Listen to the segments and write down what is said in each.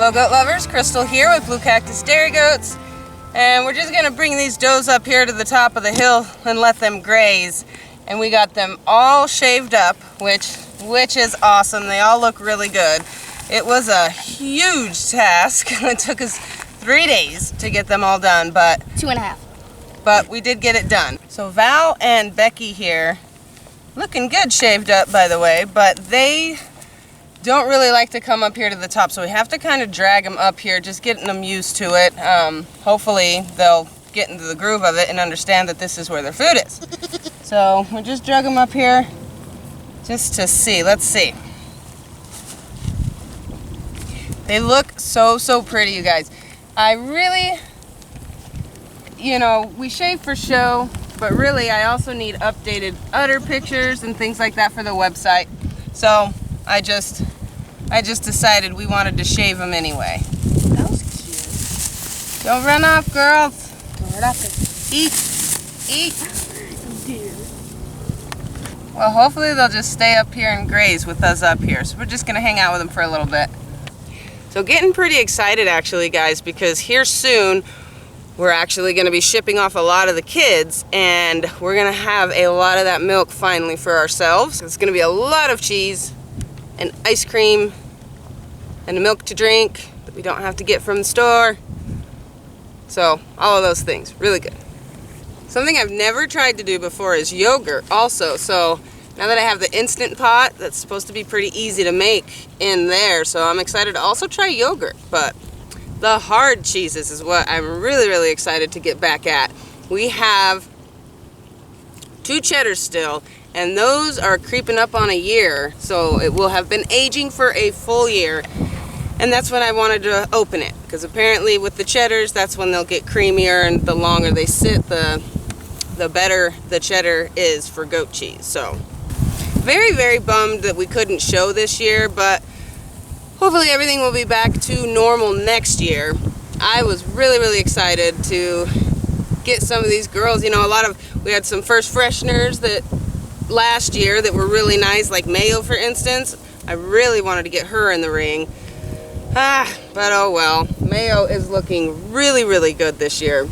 Hello goat lovers, Crystal here with Blue Cactus Dairy Goats, and we're just gonna bring these does up here to the top of the hill and let them graze. And we got them all shaved up, which is awesome. They all look really good. It was a huge task. It took us 3 days to get them all done, but 2.5. But we did get it done. So Val and Becky here, looking good shaved up by the way, but they don't really like to come up here to the top, so we have to kind of drag them up here, just getting them used to it. Hopefully they'll get into the groove of it and understand that this is where their food is. So we just drug them up here just to see. Let's see. They look so pretty, you guys. I really, you know, we shave for show, but really I also need updated udder pictures and things like that for the website. So I just decided we wanted to shave them anyway. That was cute. Don't run off, girls. Don't run off. Eat. Dude. Well, hopefully they'll just stay up here and graze with us up here. So we're just gonna hang out with them for a little bit. So getting pretty excited actually, guys, because here soon we're actually gonna be shipping off a lot of the kids, and we're gonna have a lot of that milk finally for ourselves. It's gonna be a lot of cheese and ice cream and milk to drink that we don't have to get from the store. So all of those things, really good. Something I've never tried to do before is yogurt also. So now that I have the Instant Pot, that's supposed to be pretty easy to make in there. So I'm excited to also try yogurt, but the hard cheeses is what I'm really excited to get back at. We have 2 cheddars still, and those are creeping up on a year, so it will have been aging for a full year. And that's when I wanted to open it, because apparently with the cheddars, that's when they'll get creamier, and the longer they sit, the better the cheddar is for goat cheese. So very bummed that we couldn't show this year, but hopefully everything will be back to normal next year. I was really excited to get some of these girls. You know, we had some first fresheners that last year that were really nice, like Mayo for instance. I really wanted to get her in the ring. But oh well. Mayo is looking really good this year.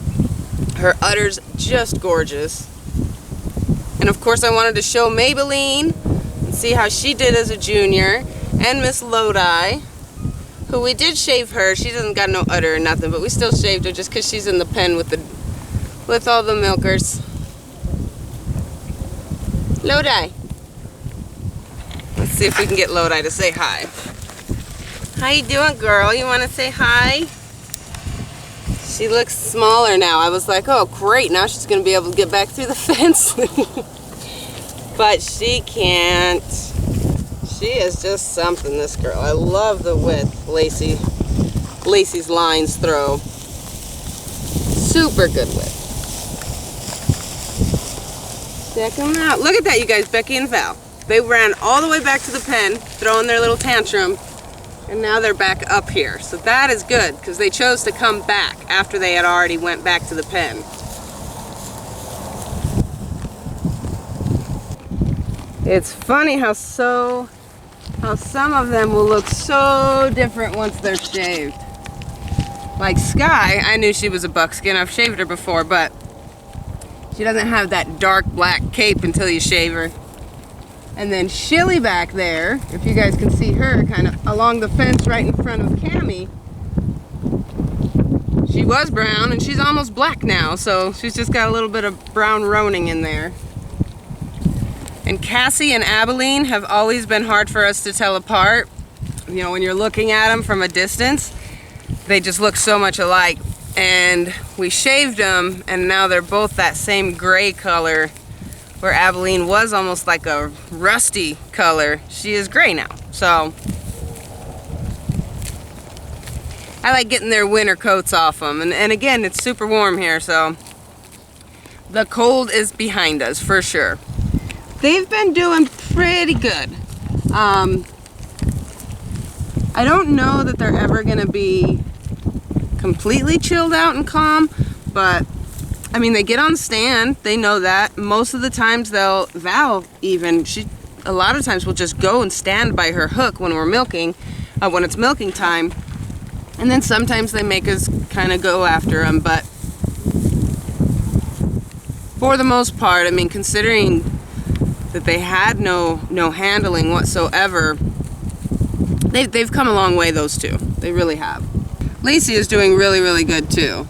Her udder's just gorgeous. And of course I wanted to show Maybelline and see how she did as a junior. And Miss Lodi, who we did shave her. She doesn't got no udder or nothing, but we still shaved her just because she's in the pen with all the milkers. Lodi. Let's see if we can get Lodi to say hi. How you doing, girl? You want to say hi? She looks smaller now. I was like, oh great, now she's going to be able to get back through the fence. But she can't. She is just something, this girl. I love the width Lacey's lines throw. Super good width. Check them out. Look at that, you guys, Becky and Val. They ran all the way back to the pen, throwing their little tantrum, and now they're back up here. So that is good, because they chose to come back after they had already went back to the pen. It's funny how some of them will look so different once they're shaved. Like Sky, I knew she was a buckskin. I've shaved her before, but she doesn't have that dark black cape until you shave her. And then Shilly back there, if you guys can see her kind of along the fence right in front of Cammy, she was brown and she's almost black now, so she's just got a little bit of brown roaning in there. And Cassie and Abilene have always been hard for us to tell apart. You know, when you're looking at them from a distance, they just look so much alike. And we shaved them, and now they're both that same gray color, where Abilene was almost like a rusty color. She is gray now. So I like getting their winter coats off them. And again, it's super warm here, so the cold is behind us for sure. They've been doing pretty good. I don't know that they're ever gonna be completely chilled out and calm, but I mean, they get on the stand, they know that. Most of the times Val even, a lot of times will just go and stand by her hook when we're milking, when it's milking time, And then sometimes they make us kind of go after them, but for the most part, I mean, considering that they had no handling whatsoever, they've come a long way, those two. They really have. Lacey is doing really, really good too.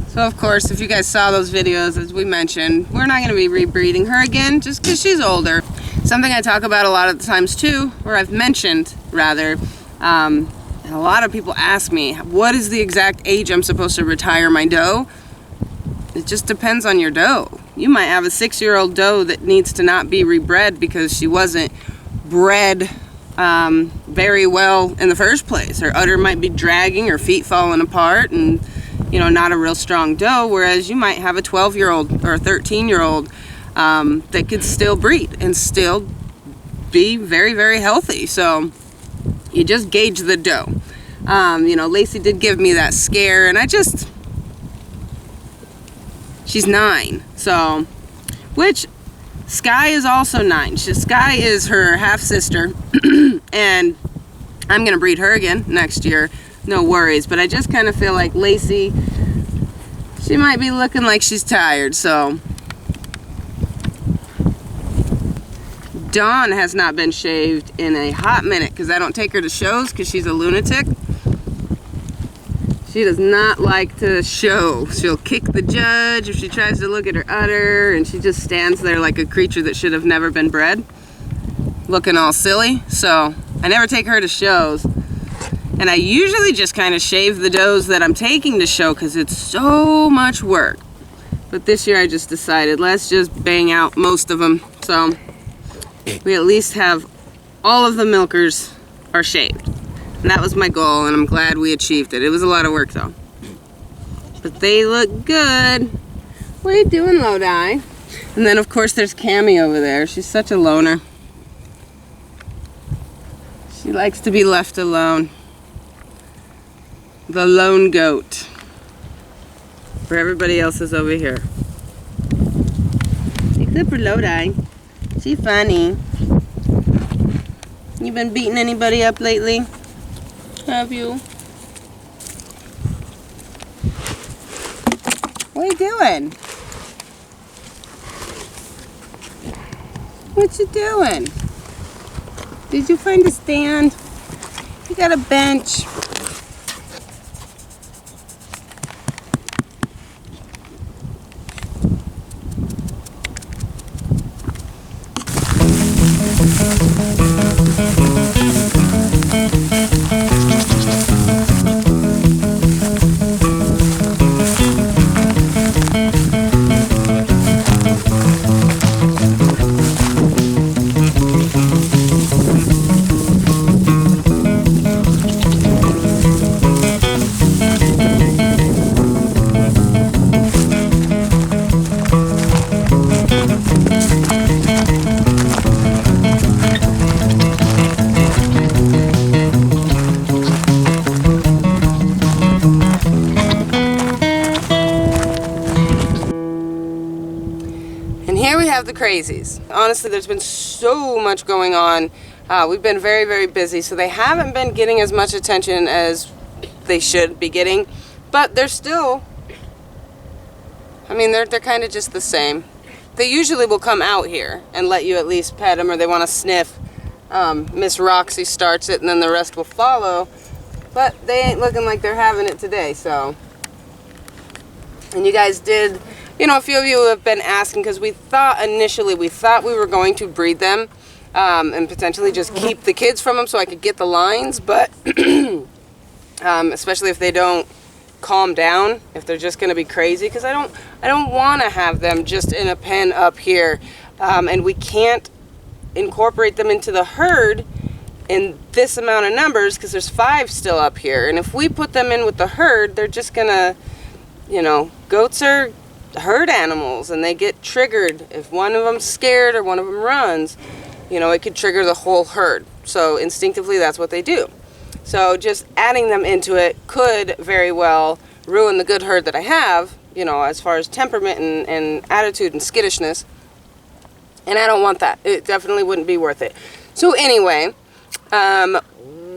So of course, if you guys saw those videos, as we mentioned, we're not going to be rebreeding her again just because she's older. Something I talk about a lot of the times too, or I've mentioned rather, and a lot of people ask me, what is the exact age I'm supposed to retire my doe? It just depends on your doe. You might have a 6-year-old doe that needs to not be rebred because she wasn't bred very well in the first place. Her udder might be dragging, her feet falling apart, and you know, not a real strong doe, whereas you might have a 12-year-old or a 13-year-old that could still breed and still be very, very healthy. So you just gauge the doe. You know, Lacey did give me that scare, and she's 9, so, which Sky is also 9. Sky is her half-sister, and I'm gonna breed her again next year, no worries, but I just kind of feel like Lacey, she might be looking like she's tired, so. Dawn has not been shaved in a hot minute because I don't take her to shows because she's a lunatic. She does not like to show. She'll kick the judge if she tries to look at her udder, and she just stands there like a creature that should have never been bred, looking all silly. So I never take her to shows. And I usually just kind of shave the does that I'm taking to show because it's so much work. But this year I just decided, let's just bang out most of them. So we at least have all of the milkers are shaved. And that was my goal, and I'm glad we achieved it. It was a lot of work though. But they look good. What are you doing, Lodi? And then of course there's Cammy over there. She's such a loner. She likes to be left alone. The lone goat. For everybody else is over here. Except for Lodi. She's funny. You been beating anybody up lately? Have you? What are you doing? What you doing? Did you find a stand? You got a bench. The crazies. Honestly, there's been so much going on. We've been very, very busy, so they haven't been getting as much attention as they should be getting, but they're still, I mean, they're kind of just the same. They usually will come out here and let you at least pet them, or they want to sniff. Miss Roxy starts it and then the rest will follow, but they ain't looking like they're having it today. So, and you guys did, you know, a few of you have been asking, because we thought initially, we were going to breed them and potentially just keep the kids from them so I could get the lines, but especially if they don't calm down, if they're just going to be crazy, because I don't want to have them just in a pen up here, and we can't incorporate them into the herd in this amount of numbers because there's 5 still up here, and if we put them in with the herd, they're just gonna, you know, goats are herd animals and they get triggered. If one of them's scared or one of them runs, you know, it could trigger the whole herd. So instinctively that's what they do. So just adding them into it could very well ruin the good herd that I have, you know, as far as temperament and attitude and skittishness, and I don't want that. It definitely wouldn't be worth it. So anyway,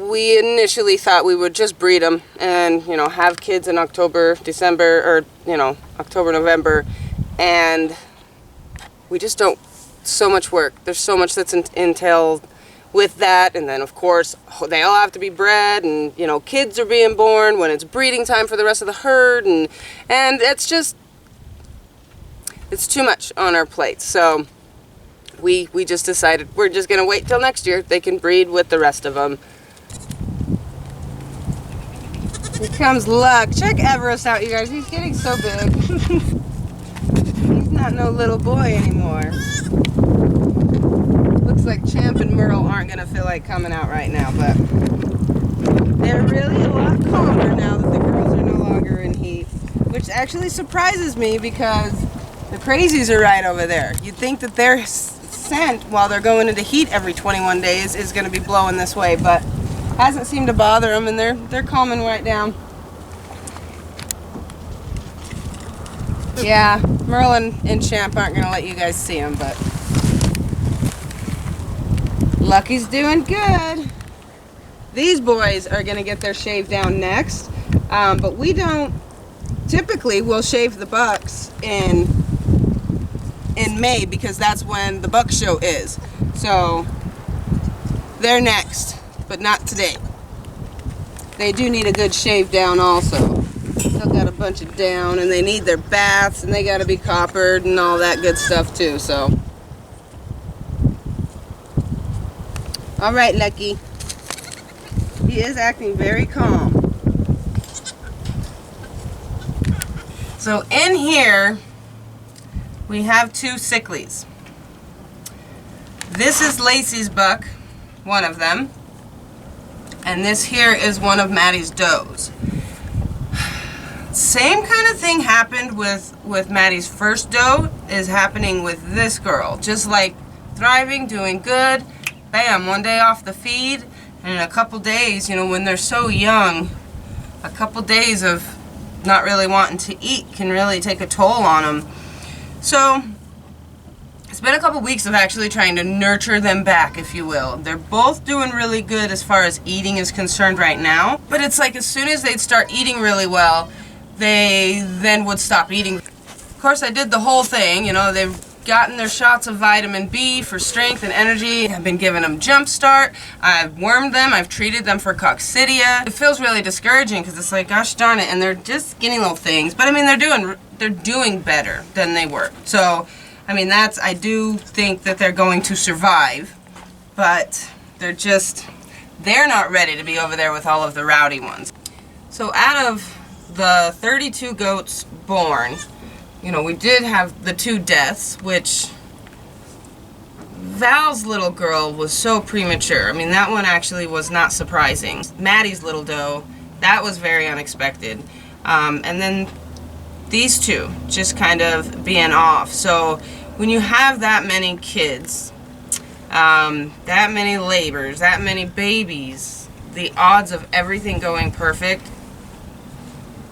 we initially thought we would just breed them and, you know, have kids in October, December, or, you know, October, November, and we just don't, so much work. There's so much that's entailed with that, and then of course they all have to be bred, and, you know, kids are being born when it's breeding time for the rest of the herd, and it's just, it's too much on our plates. So we just decided we're just gonna wait till next year. They can breed with the rest of them. Here comes Luck. Check Everest out, you guys. He's getting so big. He's not no little boy anymore. Looks like Champ and Merle aren't gonna feel like coming out right now, but they're really a lot calmer now that the girls are no longer in heat, which actually surprises me because the crazies are right over there. You'd think that their scent while they're going into heat every 21 days is gonna be blowing this way, but hasn't seemed to bother them, and they're calming right down. Yeah, Merle and Champ aren't gonna let you guys see them, but Lucky's doing good. These boys are gonna get their shave down next, but we don't. Typically, we'll shave the bucks in May because that's when the buck show is. So they're next, but not today. They do need a good shave down also. Still got a bunch of down, and they need their baths, and they got to be coppered and all that good stuff too. So, all right, Lucky. He is acting very calm. So in here, we have two sicklies. This is Lacey's buck, one of them, and this here is one of Maddie's does. Same kind of thing happened with Maddie's first doe is happening with this girl. Just like thriving, doing good, bam, one day off the feed, and in a couple days, you know, when they're so young, a couple days of not really wanting to eat can really take a toll on them. So it's been a couple weeks of actually trying to nurture them back, if you will. They're both doing really good as far as eating is concerned right now, but it's like as soon as they'd start eating really well, they then would stop eating. Of course, I did the whole thing, you know, they've gotten their shots of vitamin B for strength and energy. I've been giving them Jump Start. I've wormed them. I've treated them for coccidia. It feels really discouraging because it's like, gosh darn it, and they're just skinny little things. But I mean, they're doing better than they were. So, I mean, I do think that they're going to survive, but they're not ready to be over there with all of the rowdy ones. So out of the 32 goats born, you know, we did have the 2 deaths, which Val's little girl was so premature. I mean, that one actually was not surprising. Maddie's little doe, that was very unexpected. And then these 2 just kind of being off. So when you have that many kids, that many labors, that many babies, the odds of everything going perfect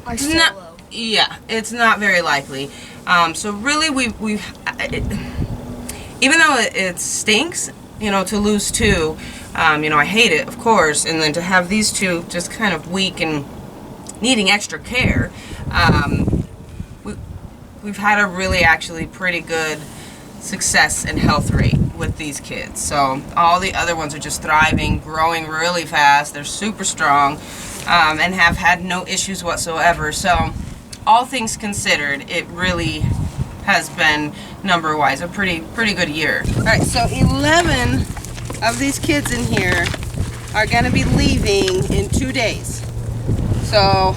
are so low. Yeah, it's not very likely. So really, even though it stinks, you know, to lose 2, you know, I hate it, of course, and then to have these 2 just kind of weak and needing extra care, we've had a really actually pretty good success and health rate with these kids. So all the other ones are just thriving, growing really fast. They're super strong, and have had no issues whatsoever. So all things considered, it really has been, number-wise, a pretty good year. All right, so 11 of these kids in here are going to be leaving in 2 days. So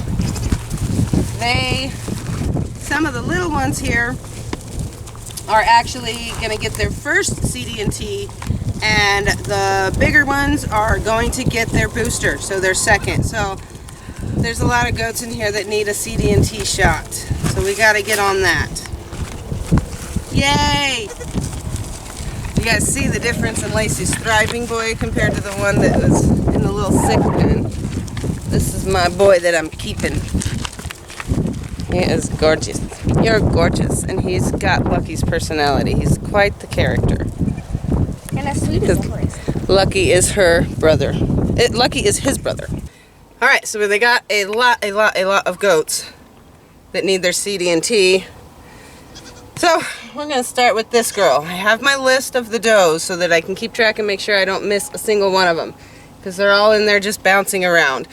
some of the little ones here are actually going to get their first CD&T, and the bigger ones are going to get their booster, so their second. So there's a lot of goats in here that need a CD&T shot, so we got to get on that. Yay! You guys see the difference in Lacey's thriving boy compared to the one that was in the little sick pen. This is my boy that I'm keeping. He is gorgeous. You're gorgeous, and he's got Lucky's personality. He's quite the character. And as sweet as always. Lucky is her brother, Lucky is his brother. All right, so they got a lot of goats that need their CD&T. So we're gonna start with this girl. I have my list of the does so that I can keep track and make sure I don't miss a single one of them, because they're all in there just bouncing around.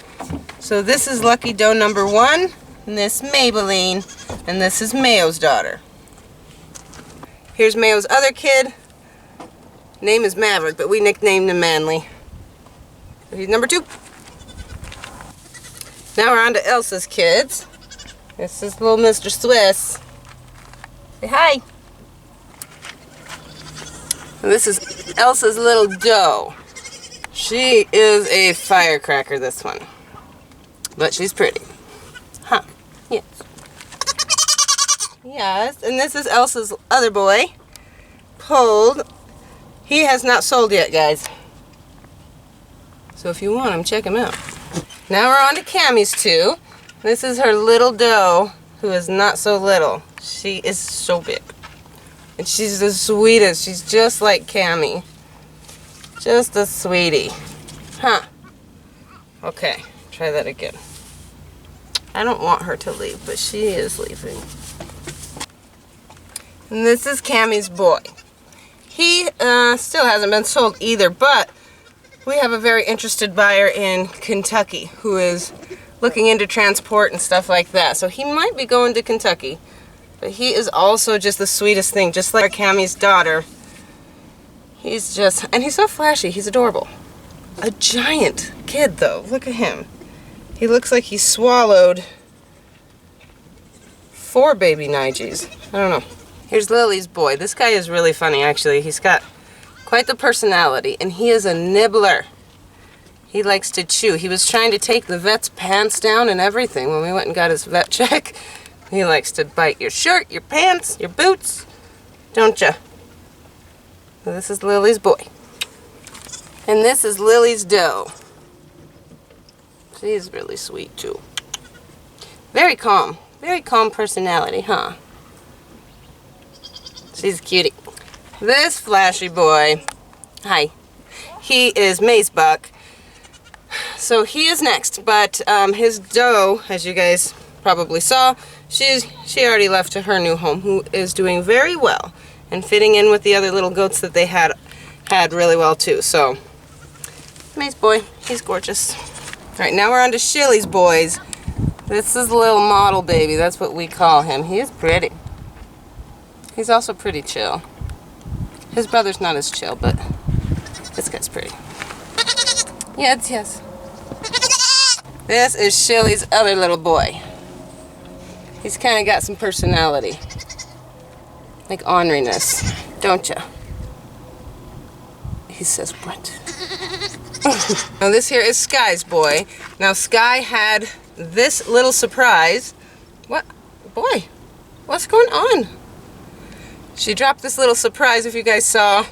So this is lucky doe number 1, and this Maybelline, and this is Mayo's daughter. Here's Mayo's other kid. Name is Maverick, but we nicknamed him Manly. So he's number 2. Now we're on to Elsa's kids. This is little Mr. Swiss. Say hi. And this is Elsa's little doe. She is a firecracker, this one. But she's pretty. Huh. Yes. Yes. And this is Elsa's other boy. Pulled. He has not sold yet, guys. So if you want him, check him out. Now we're on to Cammie's 2. This is her little doe, who is not so little. She is so big. And she's the sweetest. She's just like Cammie. Just a sweetie. Huh. Okay, try that again. I don't want her to leave, but she is leaving. And this is Cammie's boy. He still hasn't been sold either, but we have a very interested buyer in Kentucky who is looking into transport and stuff like that. So he might be going to Kentucky. But he is also just the sweetest thing, just like Cammie's daughter. He's just, and he's so flashy, he's adorable. A giant kid though, look at him. He looks like he swallowed 4 baby Nigies. I don't know. Here's Lily's boy. This guy is really funny actually. He's got quite the personality, and he is a nibbler. He likes to chew. He was trying to take the vet's pants down and everything when we went and got his vet check. He likes to bite your shirt, your pants, your boots, don't ya? So this is Lily's boy. And this is Lily's doe. She's really sweet too. Very calm personality, huh? She's a cutie. This flashy boy, hi, he is May's buck. So he is next, but his doe, as you guys probably saw, she already left to her new home, who is doing very well and fitting in with the other little goats that they had really well too. So May's boy, he's gorgeous. All right, now we're on to Shilly's boys. This is little model baby, that's what we call him. He is pretty. He's also pretty chill. His brother's not as chill, but this guy's pretty. Yes. This is Shilly's other little boy. He's kind of got some personality. Like orneriness, don't ya? He says what? Now this here is Sky's boy. Now Sky had this little surprise. What? Boy, what's going on? She dropped this little surprise, if you guys saw,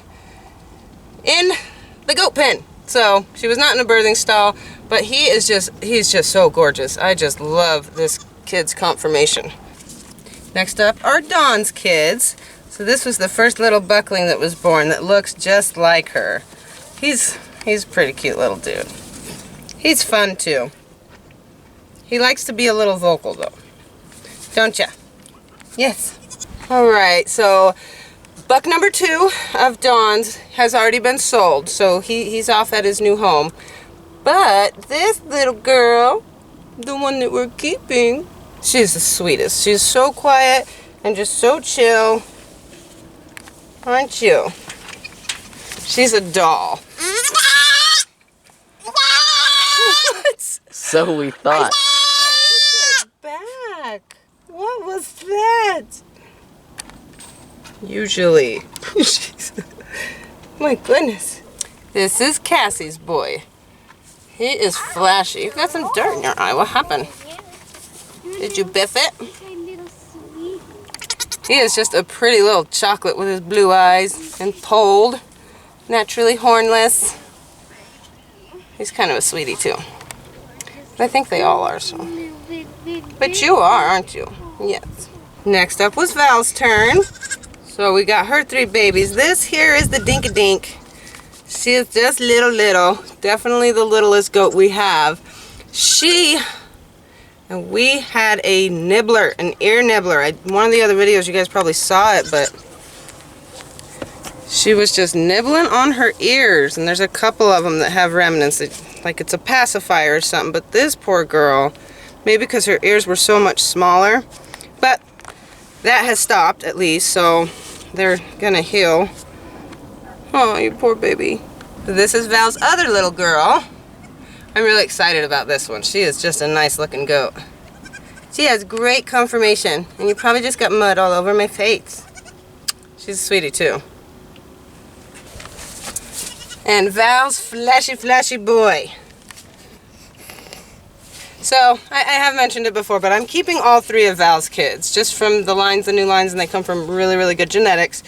in the goat pen. So she was not in a birthing stall, but he's just so gorgeous. I just love this kid's conformation. Next up are Dawn's kids. So this was the first little buckling that was born that looks just like her. He's a pretty cute little dude. He's fun too. He likes to be a little vocal though. Don't ya? Yes. Alright, so buck number 2 of Dawn's has already been sold, so he's off at his new home. But this little girl, the one that we're keeping, she's the sweetest. She's so quiet and just so chill. Aren't you? She's a doll. What? So we thought. Where's it back? What was that? Usually. My goodness. This is Cassie's boy. He is flashy. You've got some dirt in your eye. What happened? Did you biff it? He is just a pretty little chocolate with his blue eyes and polled. Naturally hornless. He's kind of a sweetie too. I think they all are so. But you are, aren't you? Yes. Next up was Val's turn. So we got her 3 babies. This here is the Dink-a-Dink. She is just little. Definitely the littlest goat we have. And we had a nibbler, an ear nibbler. One of the other videos, you guys probably saw it, but she was just nibbling on her ears. And there's a couple of them that have remnants, like it's a pacifier or something. But this poor girl, maybe because her ears were so much smaller, but that has stopped at least, so they're gonna heal. Oh, you poor baby. This is Val's other little girl. I'm really excited about this one. She is just a nice looking goat. She has great conformation, and you probably just got mud all over my face. She's a sweetie too. And Val's flashy boy. So, I have mentioned it before, but I'm keeping all 3 of Val's kids, just from the lines, the new lines, and they come from really good genetics.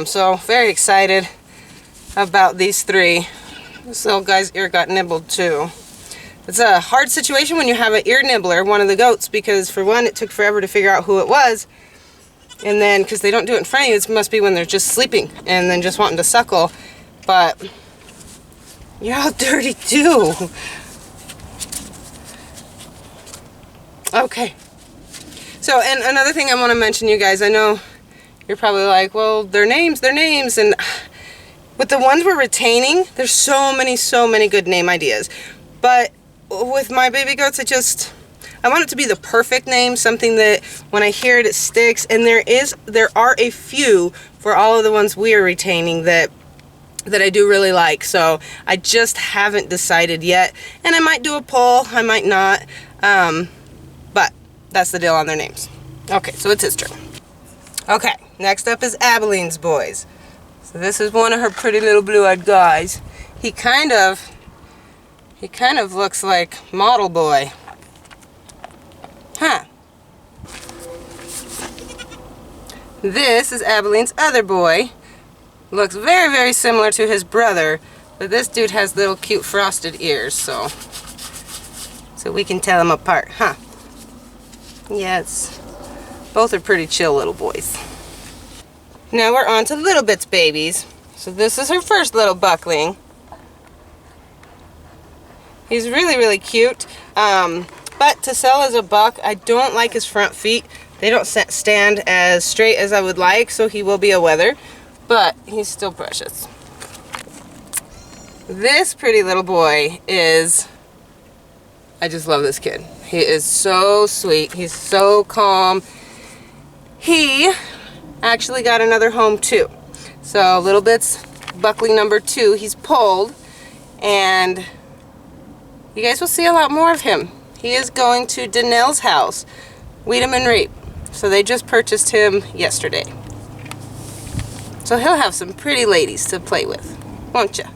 So, very excited about these 3. This little guy's ear got nibbled too. It's a hard situation when you have an ear nibbler, one of the goats, because for one, it took forever to figure out who it was. And then, because they don't do it in front of you, it must be when they're just sleeping and then just wanting to suckle. But you're all dirty too. Okay. So, and another thing I want to mention, you guys, I know you're probably like, well, their names, and with the ones we're retaining, there's so many good name ideas. But with my baby goats, I want it to be the perfect name, something that when I hear it, it sticks. And there are a few for all of the ones we are retaining that I do really like. So I just haven't decided yet. And I might do a poll, I might not. But that's the deal on their names. Okay, so it's his turn. Okay, next up is Abilene's boys. So this is one of her pretty little blue-eyed guys. He kind of looks like Model Boy. Huh. This is Abilene's other boy. Looks very similar to his brother, but this dude has little cute frosted ears, so we can tell them apart, huh? Yes. Both are pretty chill little boys. Now we're on to Little Bit's babies. So this is her first little buckling. He's really cute. But to sell as a buck, I don't like his front feet. They don't stand as straight as I would like, so he will be a wether. But he's still precious. This pretty little boy is... I just love this kid. He is so sweet. He's so calm. He actually got another home too. So Little Bit's buckling number 2, he's pulled, and you guys will see a lot more of him. He is going to Danelle's house, weed him and reap. So they just purchased him yesterday. So he'll have some pretty ladies to play with, won't ya?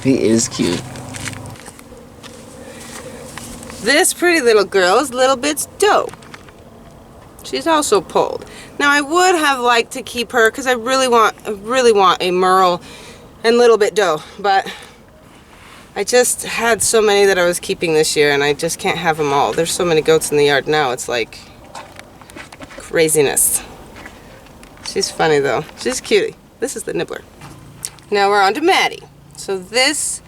He is cute. This pretty little girl is Little Bit's doe. She's also pulled. Now I would have liked to keep her because I really want a Merle and Little Bit doe, but I just had so many that I was keeping this year and I just can't have them all. There's so many goats in the yard now, it's like craziness. She's funny though. She's a cutie. This is the nibbler. Now we're on to Maddie. So this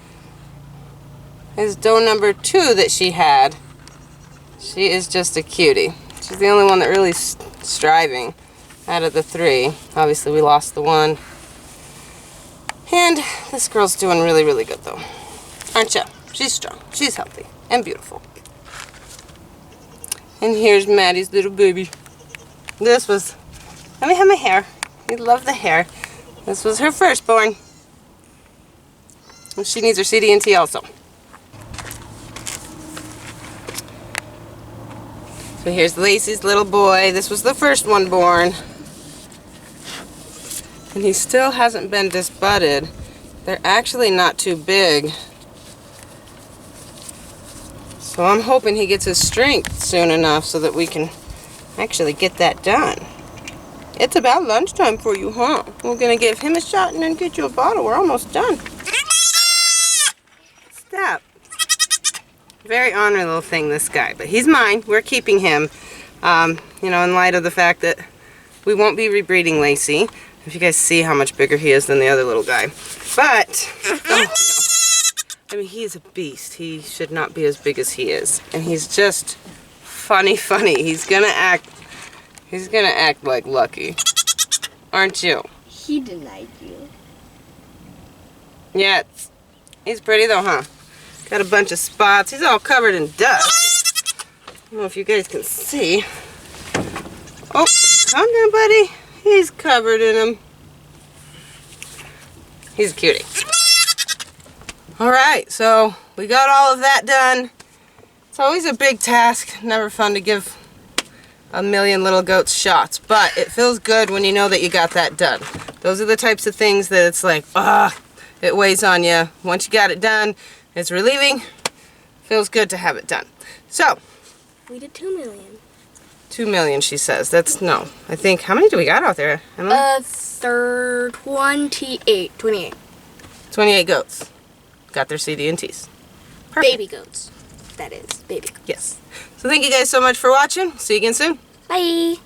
is doe number 2 that she had. She is just a cutie. She's the only one that really is striving out of the 3. Obviously we lost the one. And this girl's doing really good though. Aren't ya? She's strong. She's healthy and beautiful. And here's Maddie's little baby. This was... Let me have my hair. You love the hair. This was her firstborn. And she needs her CD&T also. So here's Lacey's little boy. This was the first one born. And he still hasn't been disbudded. They're actually not too big. So I'm hoping he gets his strength soon enough so that we can actually get that done. It's about lunchtime for you, huh? We're gonna give him a shot and then get you a bottle. We're almost done. Stop. Very ornery little thing, this guy. But he's mine. We're keeping him. You know, in light of the fact that we won't be rebreeding Lacey. If you guys see how much bigger he is than the other little guy. But, oh no. I mean, he is a beast. He should not be as big as he is. And he's just funny. He's gonna act like Lucky. Aren't you? He denied you. Yeah, he's pretty though, huh? Got a bunch of spots. He's all covered in dust. I don't know if you guys can see. Oh, calm down, buddy. He's covered in them. He's a cutie. Alright, so we got all of that done. It's always a big task. Never fun to give a million little goats shots, but it feels good when you know that you got that done. Those are the types of things that it's like, it weighs on you. Once you got it done, it's relieving. Feels good to have it done. So, We did 2 million. 2 million, she says. That's, no. I think, how many do we got out there, Emily? 28. 28 goats. Got their CD&Ts. Perfect. Baby goats. That is, baby goats. Yes. So thank you guys so much for watching. See you again soon. Bye.